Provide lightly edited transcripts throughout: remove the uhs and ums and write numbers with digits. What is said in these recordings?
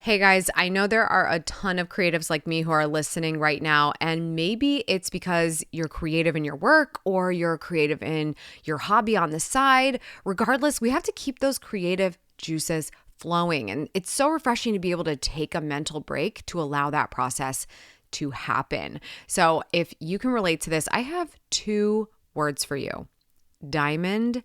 Hey guys, I know there are a ton of creatives like me who are listening right now, and maybe it's because you're creative in your work or you're creative in your hobby on the side. Regardless, we have to keep those creative juices flowing, and it's so refreshing to be able to take a mental break to allow that process to happen. So, if you can relate to this, I have two words for you: diamond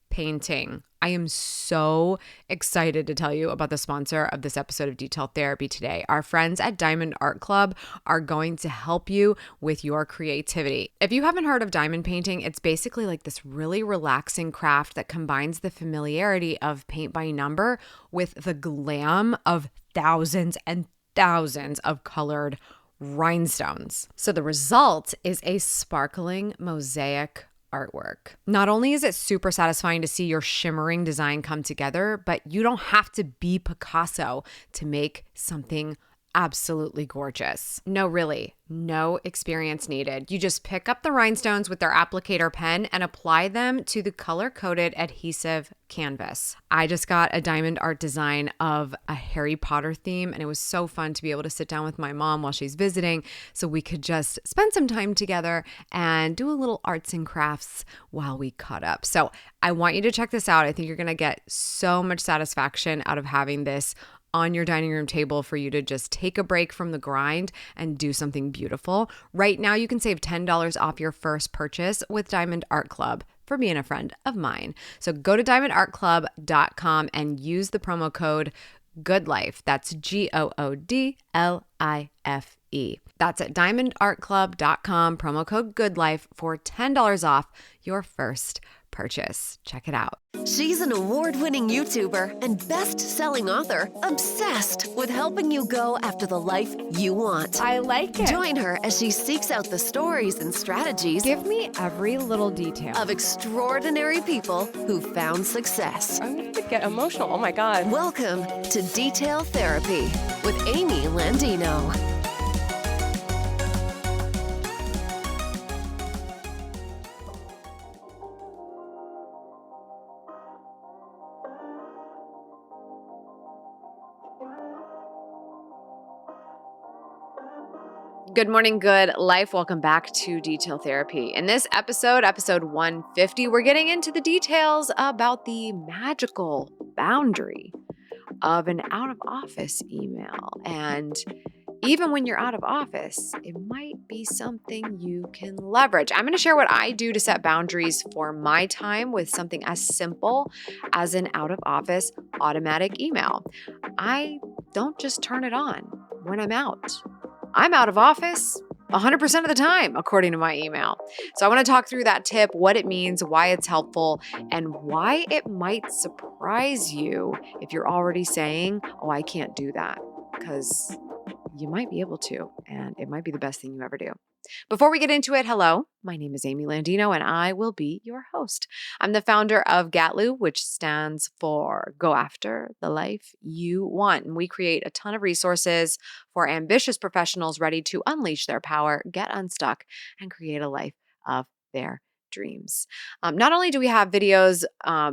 painting. I am so excited to tell you about the sponsor of this episode of Detailed Therapy today. Our friends at Diamond Art Club are going to help you with your creativity. If you haven't heard of diamond painting, it's basically like this really relaxing craft that combines the familiarity of paint by number with the glam of thousands and thousands of colored rhinestones. So the result is a sparkling mosaic artwork. Not only is it super satisfying to see your shimmering design come together, but you don't have to be Picasso to make something absolutely gorgeous. No, really, no experience needed. You just pick up the rhinestones with their applicator pen and apply them to the color-coded adhesive canvas. I just got a diamond art design of a Harry Potter theme, and it was so fun to be able to sit down with my mom while she's visiting so we could just spend some time together and do a little arts and crafts while we caught up. So I want you to check this out. I think you're going to get so much satisfaction out of having this on your dining room table for you to just take a break from the grind and do something beautiful. Right now, you can save $10 off your first purchase with Diamond Art Club for being a friend of mine. So go to diamondartclub.com and use the promo code GOODLIFE. That's GOODLIFE. That's at diamondartclub.com, promo code GOODLIFE for $10 off your first purchase. Check it out. She's an award-winning YouTuber and best-selling author obsessed with helping you go after the life you want. I like it. Join her as she seeks out the stories and strategies Give me every little detail. of extraordinary people who found success. I'm going to get emotional. Oh my God. Welcome to Detail Therapy with Amy Landino. Good morning, good life. Welcome back to Detail Therapy. In this episode 150, we're getting into the details about the magical boundary of an out of office email. And even when you're out of office, it might be something you can leverage. I'm going to share what I do to set boundaries for my time with something as simple as an out of office automatic email. I don't just turn it on when I'm out. I'm out of office 100% of the time, according to my email. So I want to talk through that tip, what it means, why it's helpful, and why it might surprise you if you're already saying, oh, I can't do that, because you might be able to, and it might be the best thing you ever do. Before we get into it, hello, my name is Amy Landino, and I will be your host. I'm the founder of GATLU, which stands for Go After the Life You Want. And we create a ton of resources for ambitious professionals ready to unleash their power, get unstuck, and create a life of their dreams. Not only do we have videos,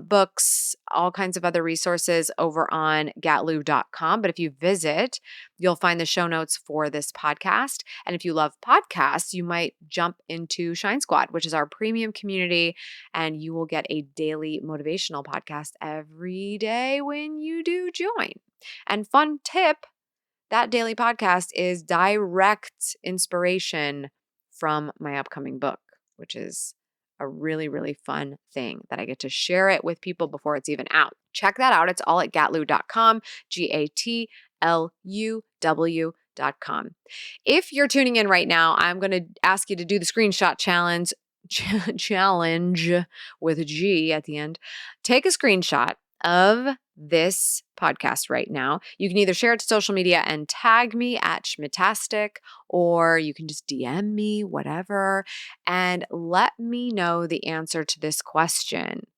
books, all kinds of other resources over on gatlu.com, but if you visit, you'll find the show notes for this podcast. And if you love podcasts, you might jump into Shine Squad, which is our premium community, and you will get a daily motivational podcast every day when you do join. And fun tip, that daily podcast is direct inspiration from my upcoming book, which is a really, really fun thing that I get to share it with people before it's even out. Check that out. It's all at gatlu.com, GATLUW.com. If you're tuning in right now, I'm going to ask you to do the screenshot challenge with a G at the end. Take a screenshot of this podcast right now. You can either share it to social media and tag me at Schmitastic, or you can just DM me, whatever, and let me know the answer to this question.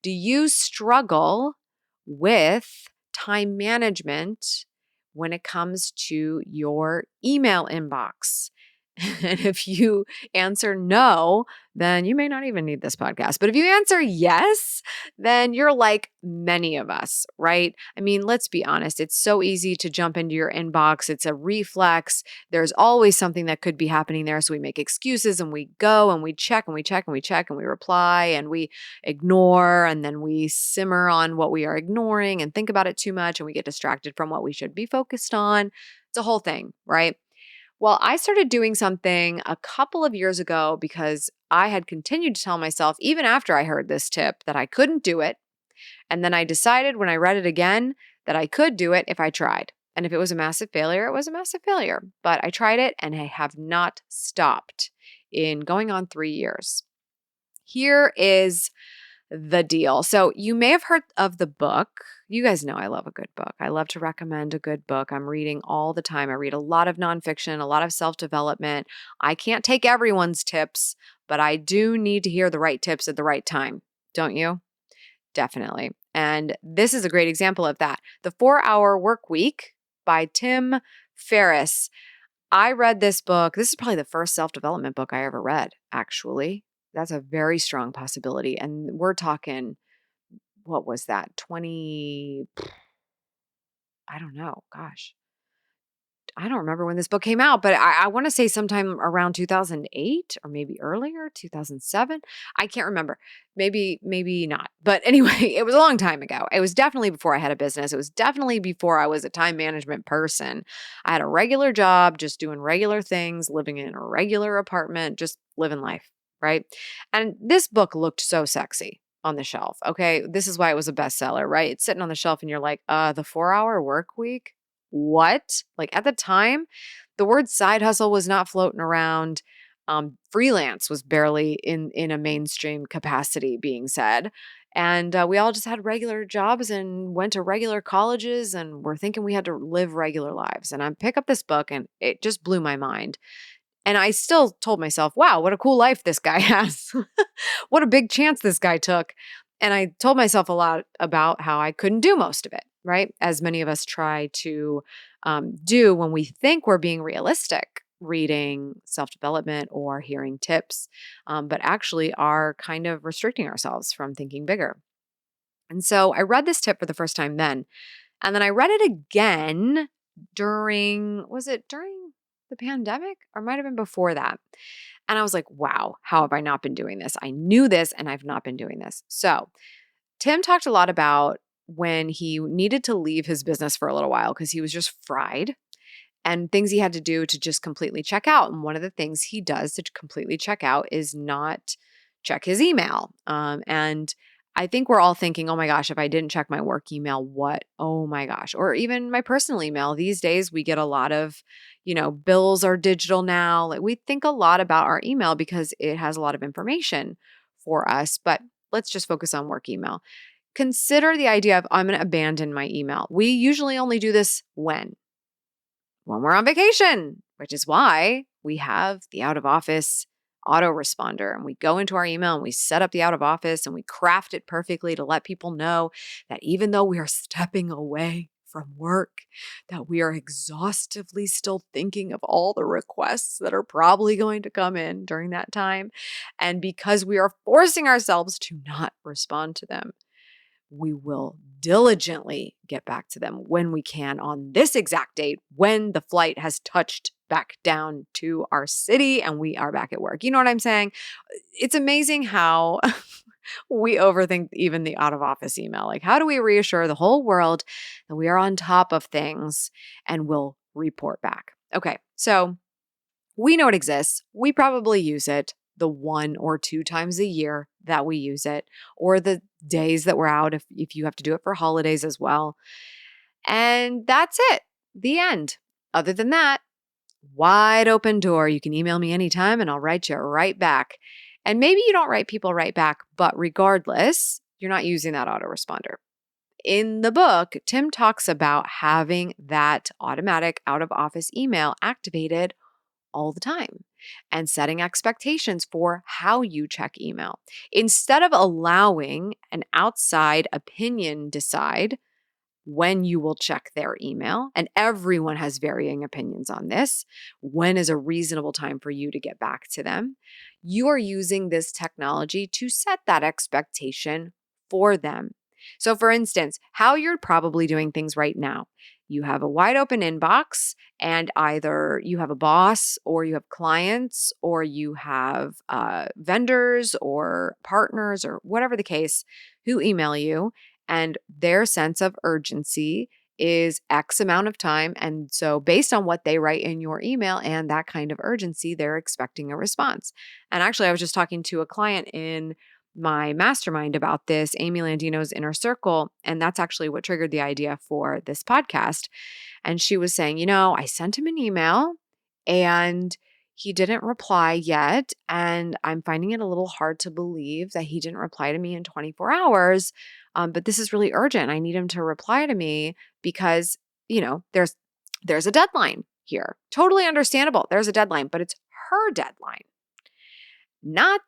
Do you struggle with time management when it comes to your email inbox? And if you answer no, then you may not even need this podcast. But if you answer yes, then you're like many of us, right? I mean, let's be honest. It's so easy to jump into your inbox. It's a reflex. There's always something that could be happening there. So we make excuses and we go and we check and we check and we check and we reply and we ignore and then we simmer on what we are ignoring and think about it too much and we get distracted from what we should be focused on. It's a whole thing, right? Well, I started doing something a couple of years ago because I had continued to tell myself, even after I heard this tip, that I couldn't do it. And then I decided when I read it again that I could do it if I tried. And if it was a massive failure, it was a massive failure. But I tried it and I have not stopped in going on 3 years. Here is the deal. So you may have heard of the book. You guys know I love a good book. I love to recommend a good book. I'm reading all the time. I read a lot of nonfiction, a lot of self-development. I can't take everyone's tips, but I do need to hear the right tips at the right time. Don't you? Definitely. And this is a great example of that. The 4-Hour Work Week by Tim Ferriss. I read this book. This is probably the first self-development book I ever read, actually. That's a very strong possibility. And we're talking, what was that? I don't know. Gosh. I don't remember when this book came out, but I want to say sometime around 2008 or maybe earlier, 2007. I can't remember. Maybe not. But anyway, it was a long time ago. It was definitely before I had a business. It was definitely before I was a time management person. I had a regular job, just doing regular things, living in a regular apartment, just living life, right? And this book looked so sexy on the shelf. Okay. This is why it was a bestseller, right? It's sitting on the shelf and you're like, the 4-Hour Work Week? What? Like at the time, the word side hustle was not floating around. Freelance was barely in a mainstream capacity being said. And we all just had regular jobs and went to regular colleges and were thinking we had to live regular lives. And I pick up this book and it just blew my mind. And I still told myself, wow, what a cool life this guy has. What a big chance this guy took. And I told myself a lot about how I couldn't do most of it, right? As many of us try to do when we think we're being realistic, reading self-development or hearing tips, but actually are kind of restricting ourselves from thinking bigger. And so I read this tip for the first time then. And then I read it again was it during the pandemic or might have been before that? And I was like, wow, how have I not been doing this? I knew this and I've not been doing this. So Tim talked a lot about when he needed to leave his business for a little while because he was just fried and things he had to do to just completely check out. And one of the things he does to completely check out is not check his email. And I think we're all thinking, oh my gosh, if I didn't check my work email, what? Oh my gosh. Or even my personal email. These days, we get a lot of, bills are digital now. Like we think a lot about our email because it has a lot of information for us. But let's just focus on work email. Consider the idea of I'm going to abandon my email. We usually only do this when we're on vacation, which is why we have the out of office autoresponder. And we go into our email and we set up the out of office and we craft it perfectly to let people know that even though we are stepping away from work, that we are exhaustively still thinking of all the requests that are probably going to come in during that time. And because we are forcing ourselves to not respond to them, we will diligently get back to them when we can on this exact date when the flight has touched back down to our city and we are back at work. You know what I'm saying? It's amazing how we overthink even the out of office email. Like, how do we reassure the whole world that we are on top of things and will report back? Okay, so we know it exists. We probably use it the 1 or 2 times a year that we use it, or the days that we're out if you have to do it for holidays as well. And that's it. The end. Other than that, wide open door. You can email me anytime and I'll write you right back. And maybe you don't write people right back, but regardless, you're not using that autoresponder. In the book, Tim talks about having that automatic out of office email activated all the time and setting expectations for how you check email. Instead of allowing an outside opinion decide, when you will check their email. And everyone has varying opinions on this. When is a reasonable time for you to get back to them? You are using this technology to set that expectation for them. So, for instance, how you're probably doing things right now. You have a wide open inbox, and either you have a boss, or you have clients, or you have vendors or partners, or whatever the case, who email you, and their sense of urgency is X amount of time. And so, based on what they write in your email and that kind of urgency, they're expecting a response. And actually, I was just talking to a client in my mastermind about this, Amy Landino's Inner Circle. And that's actually what triggered the idea for this podcast. And she was saying, I sent him an email and he didn't reply yet. And I'm finding it a little hard to believe that he didn't reply to me in 24 hours. But this is really urgent. I need him to reply to me because, there's a deadline here. Totally understandable. There's a deadline, but it's her deadline, not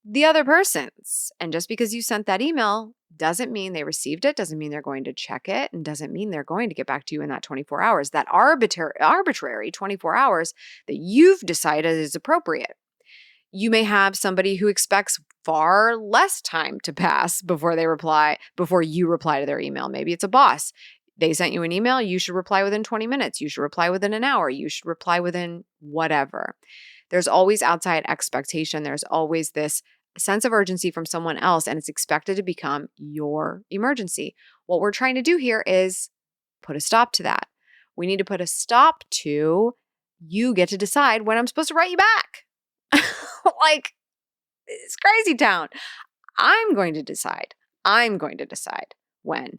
the other person's. And just because you sent that email doesn't mean they received it, doesn't mean they're going to check it, and doesn't mean they're going to get back to you in that 24 hours, that arbitrary 24 hours that you've decided is appropriate. You may have somebody who expects far less time to pass before you reply to their email. Maybe it's a boss. They sent you an email, you should reply within 20 minutes. You should reply within an hour. You should reply within whatever. There's always outside expectation. There's always this sense of urgency from someone else, and it's expected to become your emergency. What we're trying to do here is put a stop to that. We need to put a stop to, you get to decide when I'm supposed to write you back. Like, it's crazy town. I'm going to decide when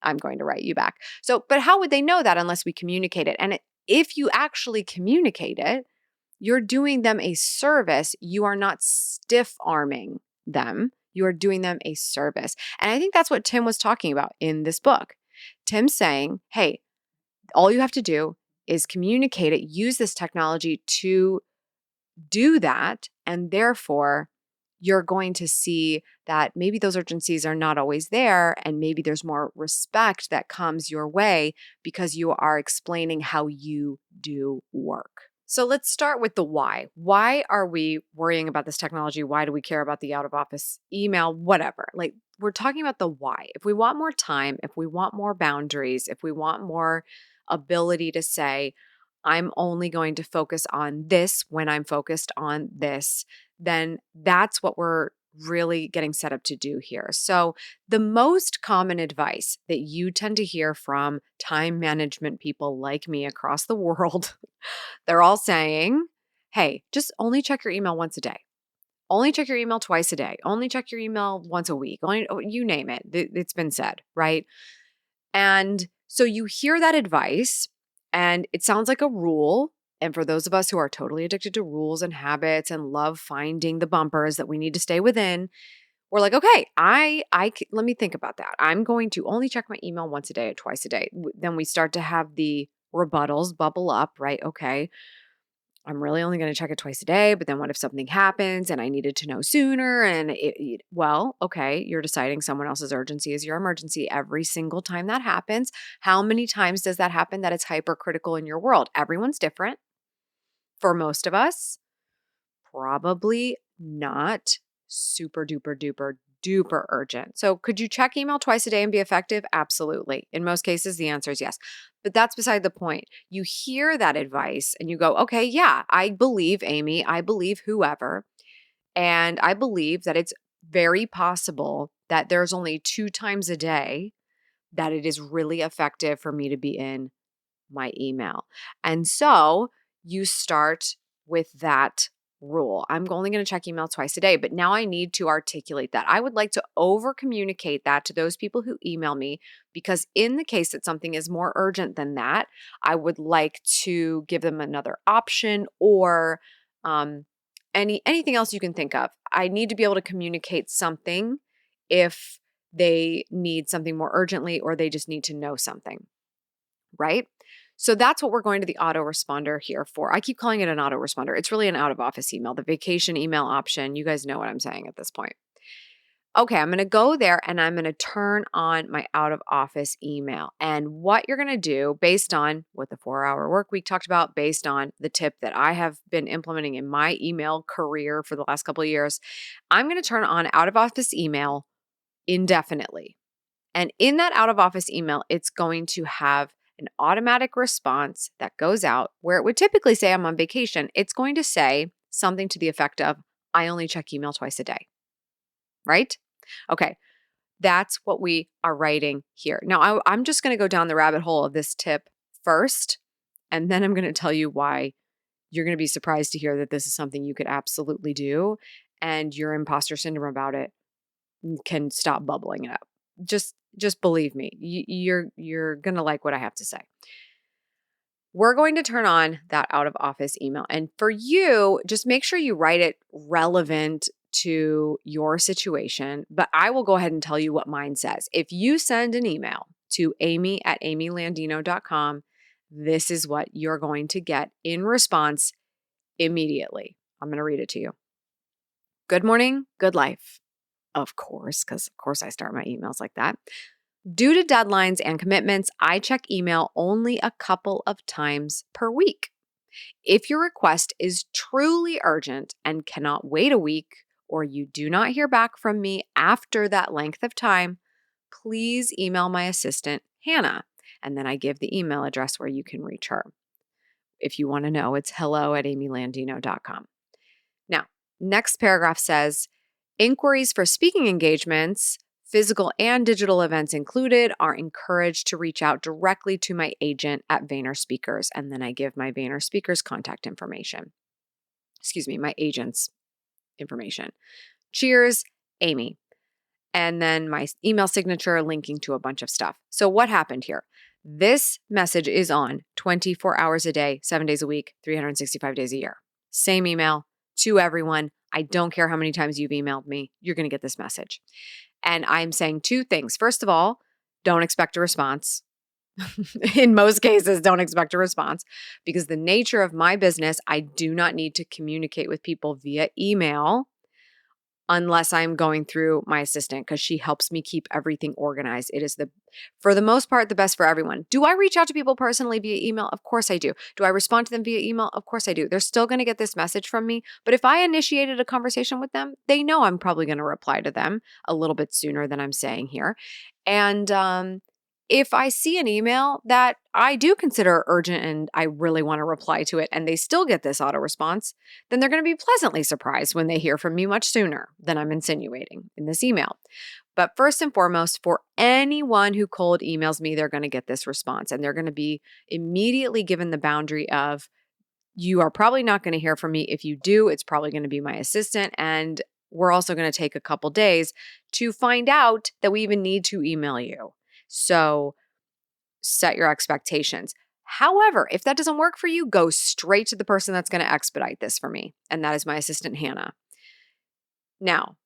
I'm going to write you back. So, but how would they know that unless we communicate it? And if you actually communicate it, you're doing them a service. You are not stiff-arming them. You are doing them a service. And I think that's what Tim was talking about in this book. Tim's saying, hey, all you have to do is communicate it, use this technology to do that. And therefore, you're going to see that maybe those urgencies are not always there. And maybe there's more respect that comes your way because you are explaining how you do work. So let's start with the why. Why are we worrying about this technology? Why do we care about the out of office email? Whatever. Like, we're talking about the why. If we want more time, if we want more boundaries, if we want more ability to say, I'm only going to focus on this when I'm focused on this, then that's what we're really getting set up to do here. So the most common advice that you tend to hear from time management people like me across the world, they're all saying, hey, just only check your email once a day. Only check your email twice a day. Only check your email once a week. You name it. It's been said, right? And so you hear that advice and it sounds like a rule. And for those of us who are totally addicted to rules and habits and love finding the bumpers that we need to stay within, we're like, okay, let me think about that. I'm going to only check my email once a day or twice a day. Then we start to have the rebuttals bubble up, right? Okay, I'm really only going to check it twice a day, but then what if something happens and I needed to know sooner? And okay, you're deciding someone else's urgency is your emergency every single time that happens. How many times does that happen that it's hypercritical in your world? Everyone's different. For most of us, probably not super duper urgent. So could you check email twice a day and be effective? Absolutely. In most cases, the answer is yes. But that's beside the point. You hear that advice and you go, okay, yeah, I believe Amy, I believe whoever, and I believe that it's very possible that there's only 2 times a day that it is really effective for me to be in my email. And so you start with that rule. I'm only going to check email twice a day, but now I need to articulate that. I would like to over communicate that to those people who email me, because in the case that something is more urgent than that, I would like to give them another option or anything else you can think of. I need to be able to communicate something if they need something more urgently or they just need to know something, right? So that's what we're going to the autoresponder here for. I keep calling it an autoresponder. It's really an out of office email, the vacation email option. You guys know what I'm saying at this point. okay, I'm going to go there and I'm going to turn on my out of office email. And what you're going to do based on what the 4-hour work week talked about, based on the tip that I have been implementing in my email career for the last couple of years, I'm going to turn on out of office email indefinitely. And in that out of office email, it's going to have an automatic response that goes out where it would typically say I'm on vacation. It's going to say something to the effect of, I only check email twice a day, right? Okay, that's what we are writing here. Now, I'm just going to go down the rabbit hole of this tip first, and then I'm going to tell you why you're going to be surprised to hear that this is something you could absolutely do, and your imposter syndrome about it can stop bubbling it up. Just believe me, you're going to like what I have to say. We're going to turn on that out of office email. And for you, just make sure you write it relevant to your situation. But I will go ahead and tell you what mine says. If you send an email to amy@amylandino.com, this is what you're going to get in response immediately. I'm going to read it to you. Good morning, good life. Of course, because of course I start my emails like that. Due to deadlines and commitments, I check email only a couple of times per week. If your request is truly urgent and cannot wait a week, or you do not hear back from me after that length of time, please email my assistant, Hannah. And then I give the email address where you can reach her. If you want to know, it's hello@amylandino.com. Now, next paragraph says, inquiries for speaking engagements, physical and digital events included, are encouraged to reach out directly to my agent at Vayner Speakers. And then I give my Vayner Speakers contact information. My agent's information. Cheers, Amy. And then my email signature linking to a bunch of stuff. So what happened here? This message is on 24 hours a day, 7 days a week, 365 days a year. Same email to everyone. I don't care how many times you've emailed me, you're going to get this message. And I'm saying two things. First of all, don't expect a response. In most cases, don't expect a response because the nature of my business, I do not need to communicate with people via email unless I'm going through my assistant because she helps me keep everything organized. It is for the most part, the best for everyone. Do I reach out to people personally via email? Of course I do. Do I respond to them via email? Of course I do. They're still going to get this message from me. But if I initiated a conversation with them, they know I'm probably going to reply to them a little bit sooner than I'm saying here. And if I see an email that I do consider urgent and I really want to reply to it and they still get this auto response, then they're going to be pleasantly surprised when they hear from me much sooner than I'm insinuating in this email. But first and foremost, for anyone who cold emails me, they're going to get this response and they're going to be immediately given the boundary of, you are probably not going to hear from me. If you do, it's probably going to be my assistant. And we're also going to take a couple days to find out that we even need to email you. So set your expectations. However, if that doesn't work for you, go straight to the person that's going to expedite this for me. And that is my assistant, Hannah. Now,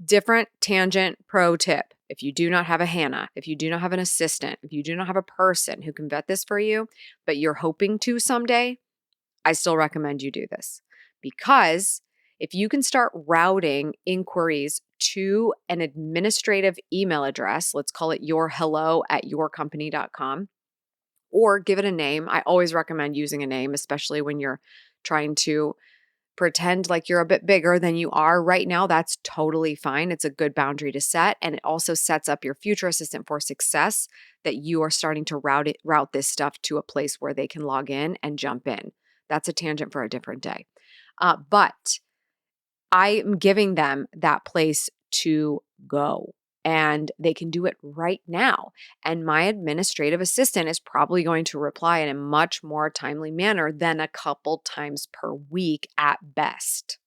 different tangent pro tip. If you do not have a Hannah, if you do not have an assistant, if you do not have a person who can vet this for you, but you're hoping to someday, I still recommend you do this because if you can start routing inquiries to an administrative email address, let's call it your hello@yourcompany.com, or give it a name. I always recommend using a name, especially when you're trying to pretend like you're a bit bigger than you are right now. That's totally fine. It's a good boundary to set. And it also sets up your future assistant for success that you are starting to route this stuff to a place where they can log in and jump in. That's a tangent for a different day. But I am giving them that place to go and they can do it right now. And my administrative assistant is probably going to reply in a much more timely manner than a couple times per week at best.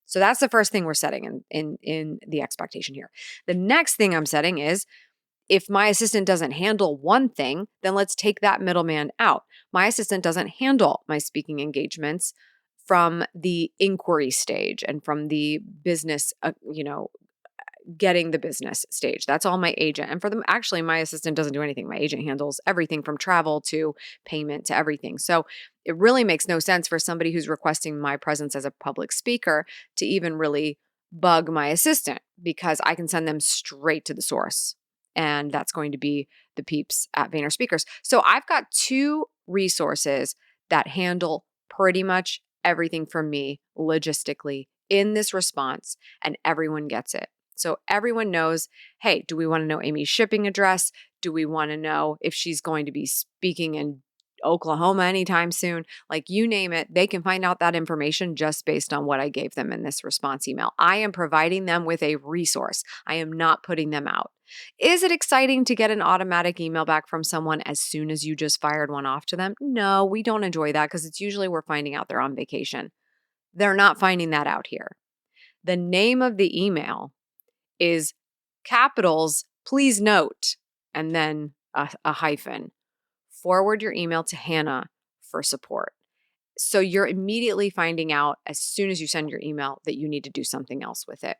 So that's the first thing we're setting in the expectation here. The next thing I'm setting is, if my assistant doesn't handle one thing, then let's take that middleman out. My assistant doesn't handle my speaking engagements from the inquiry stage and from the business, getting the business stage. That's all my agent. And for them, actually, my assistant doesn't do anything. My agent handles everything from travel to payment to everything. So it really makes no sense for somebody who's requesting my presence as a public speaker to even really bug my assistant because I can send them straight to the source. And that's going to be the peeps at Vayner Speakers. So I've got 2 resources that handle pretty much everything for me logistically in this response, and everyone gets it. So everyone knows, hey, do we want to know Amy's shipping address? Do we want to know if she's going to be speaking in Oklahoma anytime soon? Like, you name it, they can find out that information just based on what I gave them in this response email. I am providing them with a resource. I am not putting them out. Is it exciting to get an automatic email back from someone as soon as you just fired one off to them? No, we don't enjoy that because it's usually we're finding out they're on vacation. They're not finding that out here. The name of the email is capitals, please note, and then a hyphen. Forward your email to Hannah for support. So you're immediately finding out as soon as you send your email that you need to do something else with it.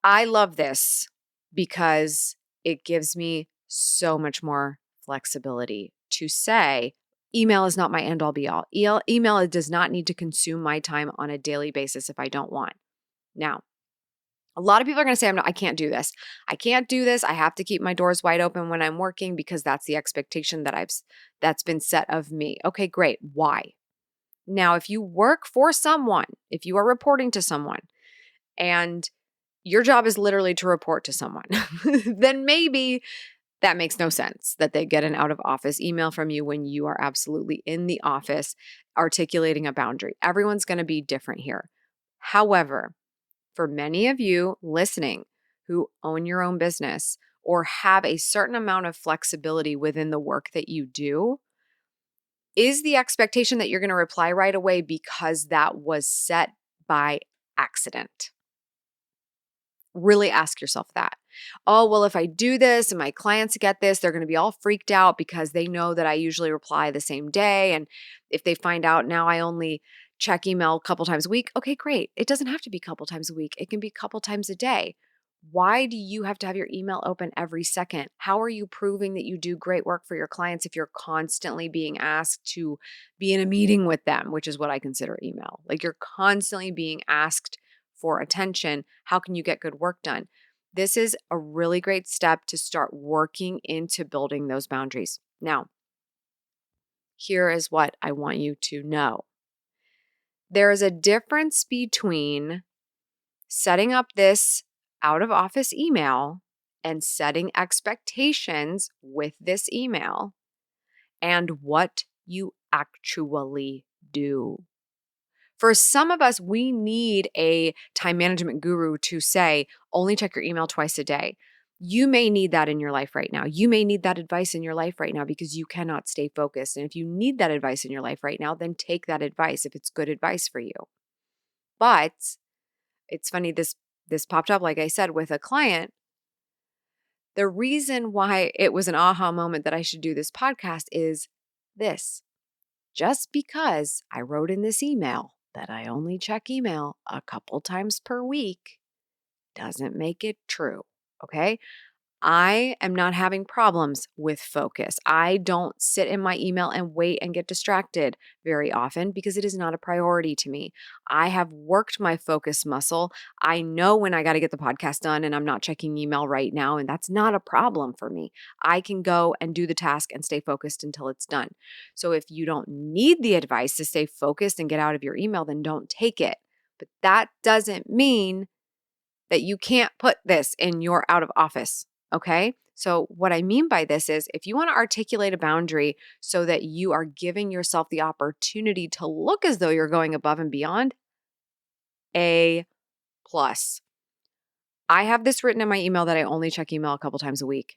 I love this because it gives me so much more flexibility to say, email is not my end all be all. Email does not need to consume my time on a daily basis if I don't want. Now, a lot of people are going to say, I can't do this. I can't do this. I have to keep my doors wide open when I'm working because that's the expectation that's been set of me. Okay, great. Why? Now, if you work for someone, if you are reporting to someone and your job is literally to report to someone, then maybe that makes no sense that they get an out of office email from you when you are absolutely in the office articulating a boundary. Everyone's going to be different here. However, for many of you listening who own your own business or have a certain amount of flexibility within the work that you do, is the expectation that you're going to reply right away because that was set by accident? Really ask yourself that. Oh, well, if I do this and my clients get this, they're going to be all freaked out because they know that I usually reply the same day. And if they find out now I only check email a couple times a week, okay, great. It doesn't have to be a couple times a week. It can be a couple times a day. Why do you have to have your email open every second? How are you proving that you do great work for your clients if you're constantly being asked to be in a meeting with them, which is what I consider email? Like, you're constantly being asked for attention. How can you get good work done? This is a really great step to start working into building those boundaries. Now, here is what I want you to know. There is a difference between setting up this out of office email and setting expectations with this email and what you actually do. For some of us, we need a time management guru to say, only check your email twice a day. You may need that in your life right now. You may need that advice in your life right now because you cannot stay focused. And if you need that advice in your life right now, then take that advice if it's good advice for you. But it's funny, this popped up, like I said, with a client. The reason why it was an aha moment that I should do this podcast is this. Just because I wrote in this email that I only check email a couple times per week doesn't make it true, okay? I am not having problems with focus. I don't sit in my email and wait and get distracted very often because it is not a priority to me. I have worked my focus muscle. I know when I got to get the podcast done and I'm not checking email right now, and that's not a problem for me. I can go and do the task and stay focused until it's done. So if you don't need the advice to stay focused and get out of your email, then don't take it. But that doesn't mean that you can't put this in your out of office. Okay. So what I mean by this is if you want to articulate a boundary so that you are giving yourself the opportunity to look as though you're going above and beyond, A plus. I have this written in my email that I only check email a couple times a week.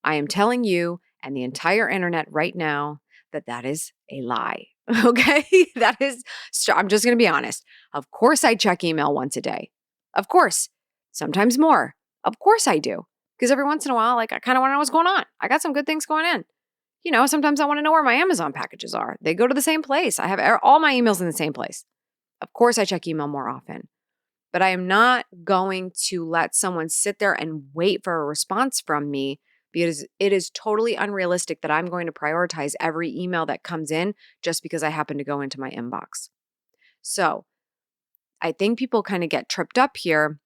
I am telling you and the entire internet right now that that is a lie. Okay. I'm just going to be honest. Of course I check email once a day. Of course. Sometimes more. Of course I do. Because every once in a while, like, I kind of want to know what's going on. I got some good things going in. You know, sometimes I want to know where my Amazon packages are. They go to the same place. I have all my emails in the same place. Of course, I check email more often. But I am not going to let someone sit there and wait for a response from me because it is totally unrealistic that I'm going to prioritize every email that comes in just because I happen to go into my inbox. So I think people kind of get tripped up here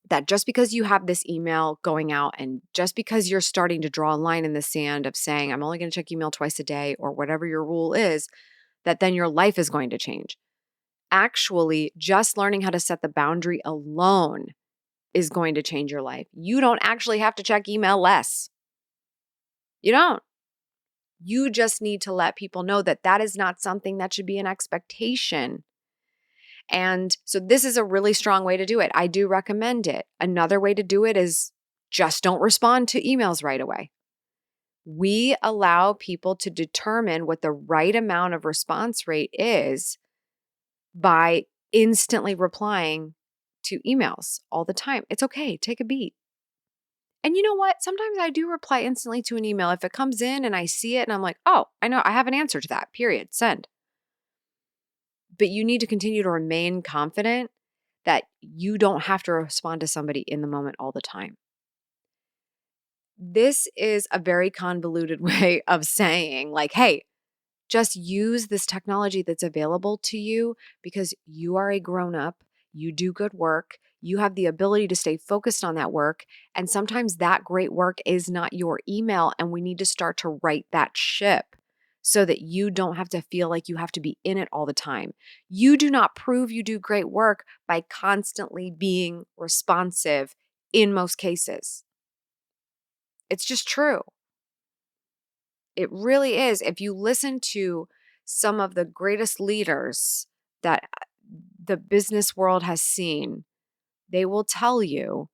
that just because you have this email going out and just because you're starting to draw a line in the sand of saying, I'm only going to check email twice a day or whatever your rule is, that then your life is going to change. Actually, just learning how to set the boundary alone is going to change your life. You don't actually have to check email less. You don't. You just need to let people know that that is not something that should be an expectation. And so this is a really strong way to do it. I do recommend it. Another way to do it is just don't respond to emails right away. We allow people to determine what the right amount of response rate is by instantly replying to emails all the time. It's okay. Take a beat. And you know what? Sometimes I do reply instantly to an email. If it comes in and I see it and I'm like, oh, I know I have an answer to that, period, send. But you need to continue to remain confident that you don't have to respond to somebody in the moment all the time. This is a very convoluted way of saying, like, hey, just use this technology that's available to you because you are a grown up, you do good work, you have the ability to stay focused on that work. And sometimes that great work is not your email, and we need to start to right that ship so that you don't have to feel like you have to be in it all the time. You do not prove you do great work by constantly being responsive in most cases. It's just true. It really is. If you listen to some of the greatest leaders that the business world has seen, they will tell you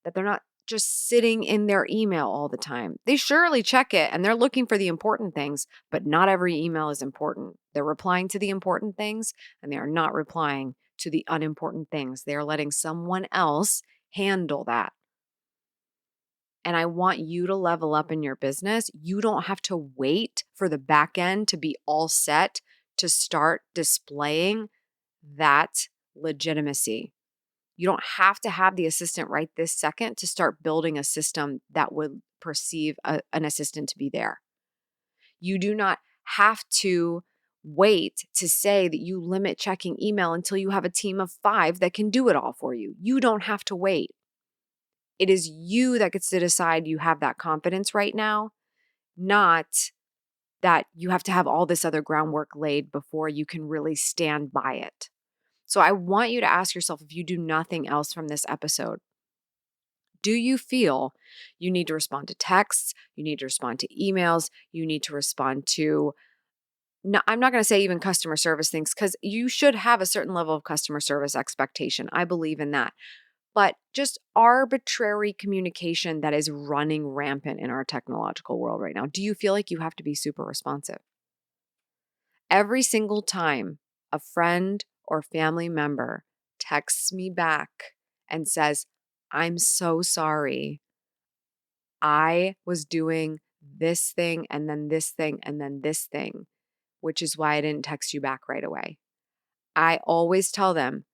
that they're not just sitting in their email all the time. They surely check it and they're looking for the important things, but not every email is important. They're replying to the important things and they are not replying to the unimportant things. They are letting someone else handle that. And I want you to level up in your business. You don't have to wait for the back end to be all set to start displaying that legitimacy. You don't have to have the assistant right this second to start building a system that would perceive an assistant to be there. You do not have to wait to say that you limit checking email until you have a team of 5 that can do it all for you. You don't have to wait. It is you that gets to decide you have that confidence right now, not that you have to have all this other groundwork laid before you can really stand by it. So I want you to ask yourself, if you do nothing else from this episode, do you feel you need to respond to texts? You need to respond to emails? You need to respond to, no, I'm not going to say even customer service things, because you should have a certain level of customer service expectation. I believe in that. But just arbitrary communication that is running rampant in our technological world right now. Do you feel like you have to be super responsive? Every single time a friend or family member texts me back and says, I'm so sorry, I was doing this thing and then this thing and then this thing, which is why I didn't text you back right away. I always tell them,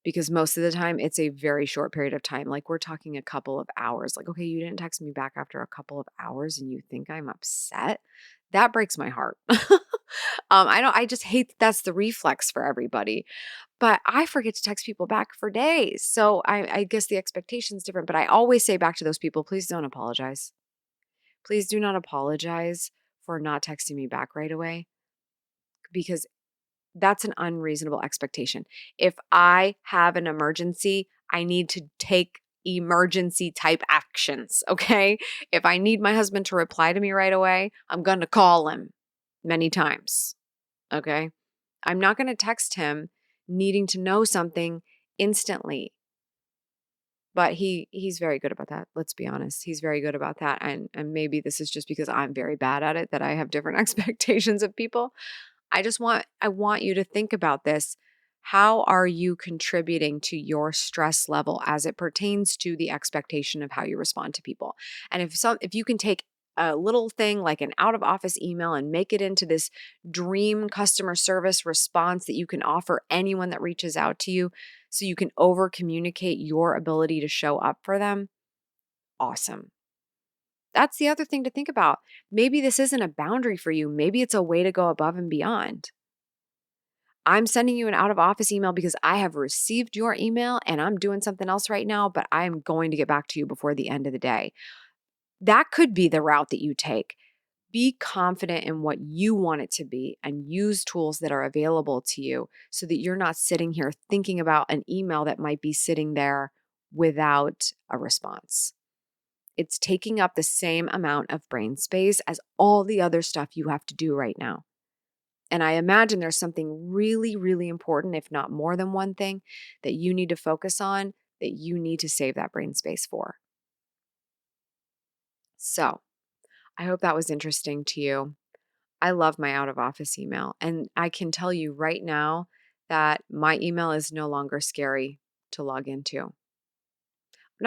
because most of the time it's a very short period of time. Like we're talking a couple of hours. Like, okay, you didn't text me back after a couple of hours and you think I'm upset? That breaks my heart. I just hate that's the reflex for everybody. But I forget to text people back for days. So I guess the expectation is different. But I always say back to those people, please don't apologize. Please do not apologize for not texting me back right away, because that's an unreasonable expectation. If I have an emergency, I need to take emergency type actions, okay? If I need my husband to reply to me right away, I'm going to call him many times, okay? I'm not going to text him needing to know something instantly. But he's very good about that. Let's be honest. He's very good about that. And maybe this is just because I'm very bad at it that I have different expectations of people. I want you to think about this. How are you contributing to your stress level as it pertains to the expectation of how you respond to people? And if you can take a little thing like an out of office email and make it into this dream customer service response that you can offer anyone that reaches out to you so you can over communicate your ability to show up for them, awesome. That's the other thing to think about. Maybe this isn't a boundary for you. Maybe it's a way to go above and beyond. I'm sending you an out of office email because I have received your email and I'm doing something else right now, but I'm going to get back to you before the end of the day. That could be the route that you take. Be confident in what you want it to be and use tools that are available to you so that you're not sitting here thinking about an email that might be sitting there without a response. It's taking up the same amount of brain space as all the other stuff you have to do right now. And I imagine there's something really, really important, if not more than one thing, that you need to focus on, that you need to save that brain space for. So I hope that was interesting to you. I love my out of office email. And I can tell you right now that my email is no longer scary to log into. I'm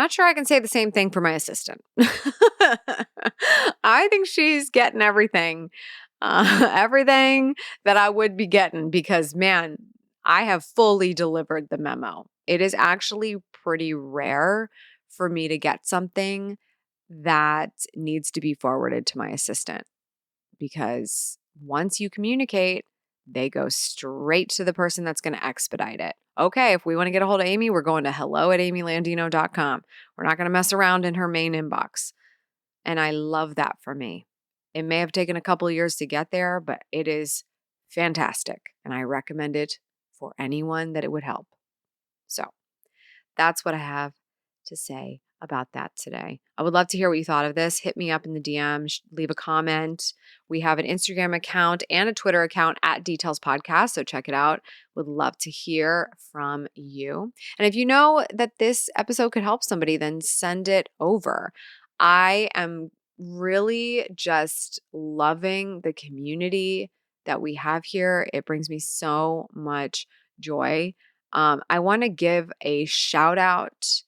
not sure I can say the same thing for my assistant. I think she's getting everything. Everything that I would be getting because, man, I have fully delivered the memo. It is actually pretty rare for me to get something that needs to be forwarded to my assistant because once you communicate, they go straight to the person that's going to expedite it. Okay, if we want to get a hold of Amy, we're going to hello@amylandino.com. We're not going to mess around in her main inbox. And I love that for me. It may have taken a couple of years to get there, but it is fantastic. And I recommend it for anyone that it would help. So that's what I have to say about that today. I would love to hear what you thought of this. Hit me up in the DMs, leave a comment. We have an Instagram account and a Twitter account at Details Podcast, so check it out. Would love to hear from you. And if you know that this episode could help somebody, then send it over. I am really just loving the community that we have here. It brings me so much joy. I want to give a shout out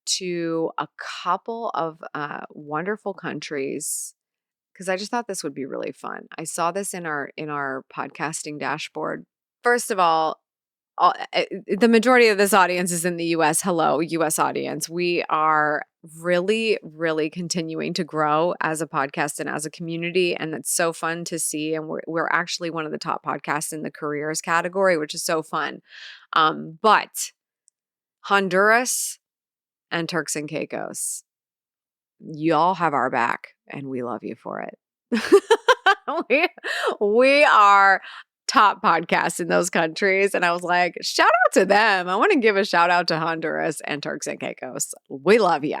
to a couple of wonderful countries because I just thought this would be really fun. I saw this in our podcasting dashboard. First of all, the majority of this audience is in the US. Hello, US audience. We are really, really continuing to grow as a podcast and as a community. And it's so fun to see. And we're actually one of the top podcasts in the careers category, which is so fun. But Honduras and Turks and Caicos, y'all have our back and we love you for it. we are top podcasts in those countries. And I was like, shout out to them. I want to give a shout out to Honduras and Turks and Caicos. We love you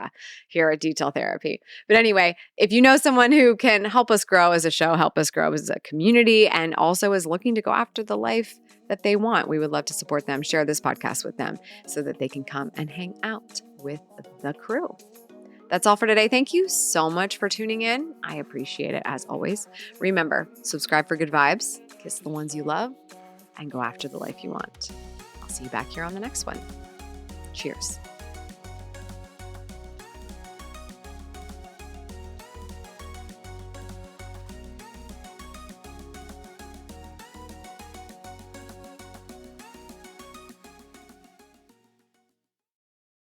here at Detail Therapy. But anyway, if you know someone who can help us grow as a show, help us grow as a community, and also is looking to go after the life that they want, we would love to support them. Share this podcast with them so that they can come and hang out with the crew. That's all for today. Thank you so much for tuning in. I appreciate it as always. Remember, subscribe for good vibes, kiss the ones you love, and go after the life you want. I'll see you back here on the next one. Cheers.